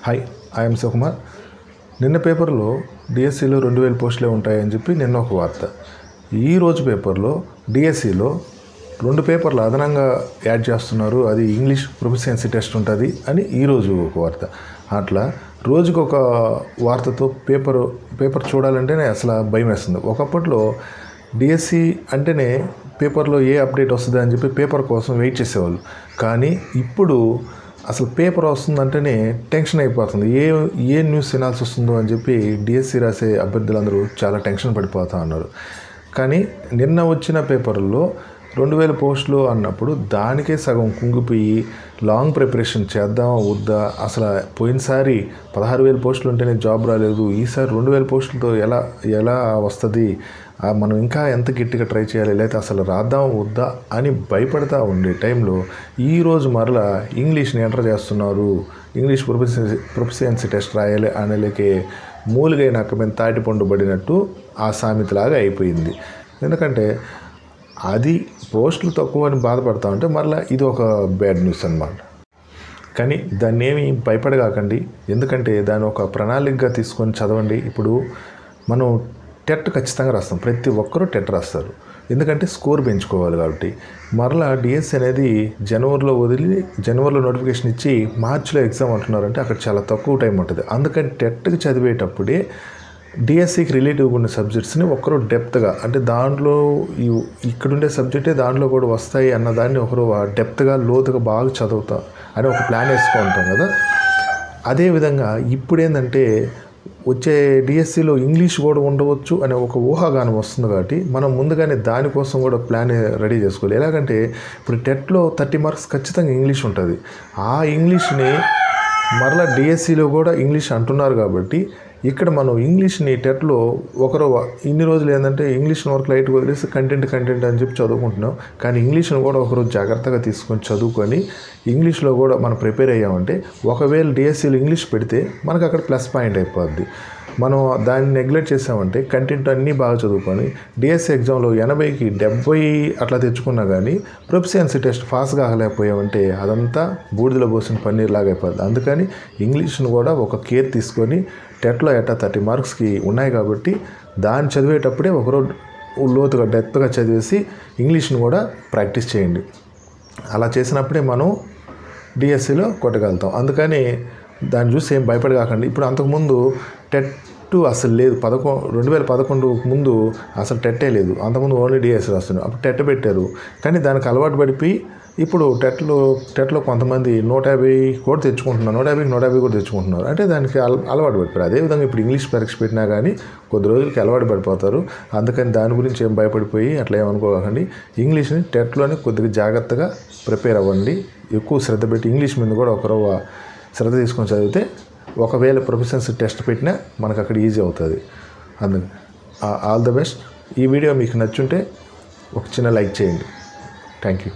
Hi, I'm Shivakumar. నిన్న పేపర్లో డిఎస్సిలో 2000 పోస్టులే ఉంటాయని చెప్పి నిన్న ఒక వార్త. ఈరోజు పేపర్లో డిఎస్సిలో 2 పేపర్లు అదనంగా యాడ్ చేస్తున్నారు, అది ఇంగ్లీష్ ప్రొఫిషియన్సీ టెస్ట్ ఉంటుంది అని ఈరోజు ఒక వార్త. అట్లా రోజుకొక వార్తతో పేపర్ చూడాలంటేనే అసలు భయం వేస్తుంది. ఒకప్పట్లో డిఎస్సి అంటేనే పేపర్లో ఏ అప్డేట్ వస్తుంది అని చెప్పి పేపర్ కోసం వెయిట్ చేసేవాళ్ళు. కానీ ఇప్పుడు అసలు పేపర్ వస్తుందంటేనే టెన్షన్ అయిపోతుంది. ఏ న్యూస్ వినాల్సి వస్తుందో అని చెప్పి డిఎస్సి రాసే అభ్యర్థులందరూ చాలా టెన్షన్ పడిపోతూ ఉన్నారు. కానీ నిన్న వచ్చిన పేపర్లో 2000 పోస్టులు అన్నప్పుడు దానికే సగం కుంగిపోయి లాంగ్ ప్రిపరేషన్ చేద్దామా వద్దా, అసలు పోయినసారి 16,000 పోస్టులు ఉంటేనే జాబ్ రాలేదు, ఈసారి 2000 పోస్టులతో ఎలా వస్తుంది, మనం ఇంకా ఎంత గట్టిగా ట్రై చేయాలి, లేకపోతే అసలు రాద్దామా వద్దా అని భయపడతా ఉండే టైంలో ఈరోజు మరలా ఇంగ్లీష్ని ఎంటర్ చేస్తున్నారు. ఇంగ్లీష్ ప్రొఫిషియన్సీ టెస్ట్ రాయాలి అనేలకే మూలిగై నక్క మీద తాటిపండు పడినట్టు ఆ సామెతలాగా అయిపోయింది. ఎందుకంటే అది పోస్టులు తక్కువ అని బాధపడతా ఉంటే మరలా ఇది ఒక బ్యాడ్ న్యూస్ అన్నమాట. కానీ దాన్ని ఏమి భయపడగాకండి, ఎందుకంటే దాన్ని ఒక ప్రణాళికగా తీసుకొని చదవండి. ఇప్పుడు మనం టెట్ ఖచ్చితంగా రాస్తాం, ప్రతి ఒక్కరూ టెట్ రాస్తారు, ఎందుకంటే స్కోర్ పెంచుకోవాలి కాబట్టి. మరలా డిఎస్సి అనేది జనవరిలో నోటిఫికేషన్ ఇచ్చి మార్చిలో ఎగ్జామ్ అంటున్నారంటే అక్కడ చాలా తక్కువ టైం ఉంటుంది. అందుకని టెట్కి చదివేటప్పుడే డిఎస్సికి రిలేటివ్గా ఉన్న సబ్జెక్ట్స్ని ఒకరు డెప్త్గా, అంటే దాంట్లో ఇక్కడుండే సబ్జెక్టే దాంట్లో కూడా వస్తాయి అన్నదాన్ని ఒకరు డెప్త్గా లోతుగా బాగా చదువుతా అని ఒక ప్లాన్ వేసుకుంటాం కదా. అదేవిధంగా ఇప్పుడు ఏంటంటే వచ్చే డిఎస్సిలో ఇంగ్లీష్ కూడా ఉండవచ్చు అనే ఒక ఊహాగానం వస్తుంది కాబట్టి మనం ముందుగానే దానికోసం కూడా ప్లాన్ రెడీ చేసుకోవాలి. ఎలాగంటే ఇప్పుడు టెట్లో 30 మార్క్స్ ఖచ్చితంగా ఇంగ్లీష్ ఉంటుంది. ఆ ఇంగ్లీష్ని మరలా డిఎస్సిలో కూడా ఇంగ్లీష్ అంటున్నారు కాబట్టి ఇక్కడ మనం ఇంగ్లీష్ని టెట్లో ఒకరు ఇన్ని రోజులు ఏంటంటే ఇంగ్లీష్ని వరకు లైట్గా వదిలేసి కంటెంట్ అని చెప్పి చదువుకుంటున్నాం. కానీ ఇంగ్లీష్ని కూడా ఒకరోజు జాగ్రత్తగా తీసుకొని చదువుకొని ఇంగ్లీష్లో కూడా మనం ప్రిపేర్ అయ్యామంటే ఒకవేళ డిఎస్సిలో ఇంగ్లీష్ పెడితే మనకు అక్కడ ప్లస్ పాయింట్ అయిపోద్ది. మనం దాన్ని నెగ్లెక్ట్ చేసామంటే కంటెంట్ అన్నీ బాగా చదువుకొని డిఎస్సి ఎగ్జామ్లో 80కి 70 అట్లా తెచ్చుకున్నా కానీ ప్రొఫిషియన్సీ టెస్ట్ ఫాస్ట్గా ఆగలేకపోయామంటే అదంతా బూడిదలో పోసిన పన్నీర్ లాగా అయిపోద్ది. అందుకని ఇంగ్లీష్ను కూడా ఒక కేర్ తీసుకొని టెట్లో 30 మార్క్స్కి ఉన్నాయి కాబట్టి దాన్ని చదివేటప్పుడే ఒకరోజు లోతుగా డెప్త్గా చదివేసి ఇంగ్లీష్ని కూడా ప్రాక్టీస్ చేయండి. అలా చేసినప్పుడే మనం డిఎస్సిలో కొట్టగలుగుతాం. అందుకని దాన్ని చూసి ఏం భయపడగాకండి. ఇప్పుడు అంతకుముందు టెట్ అసలు లేదు, 2011 ముందు అసలు టెట్టే లేదు. అంతకుముందు ఓన్లీ డిఎస్సి రాస్తున్నారు. అప్పుడు టెట్ పెట్టారు, కానీ దానికి అలవాటు పడిపోయి ఇప్పుడు టెట్లో కొంతమంది 150 కూడా తెచ్చుకుంటున్నారు, 150 కూడా తెచ్చుకుంటున్నారు. అంటే దానికి అలవాటు పడిపోయారు. అదేవిధంగా ఇప్పుడు ఇంగ్లీష్ పరీక్ష పెట్టినా కానీ కొద్ది రోజులకి అలవాటు పడిపోతారు. అందుకని దాని గురించి ఏం భయపడిపోయి అట్లా ఏమనుకోకండి. ఇంగ్లీష్ని టెట్లోనే కొద్దిగా జాగ్రత్తగా ప్రిపేర్ అవ్వండి. ఎక్కువ శ్రద్ధ పెట్టి ఇంగ్లీష్ మీద కూడా ఒకరు శ్రద్ధ తీసుకొని చదివితే ఒకవేళ ప్రొఫిషియన్సీ టెస్ట్ పెట్టినా మనకు అక్కడ ఈజీ అవుతుంది. అందుకు ఆల్ ద బెస్ట్. ఈ వీడియో మీకు నచ్చుంటే ఒక చిన్న లైక్ చేయండి. Thank you.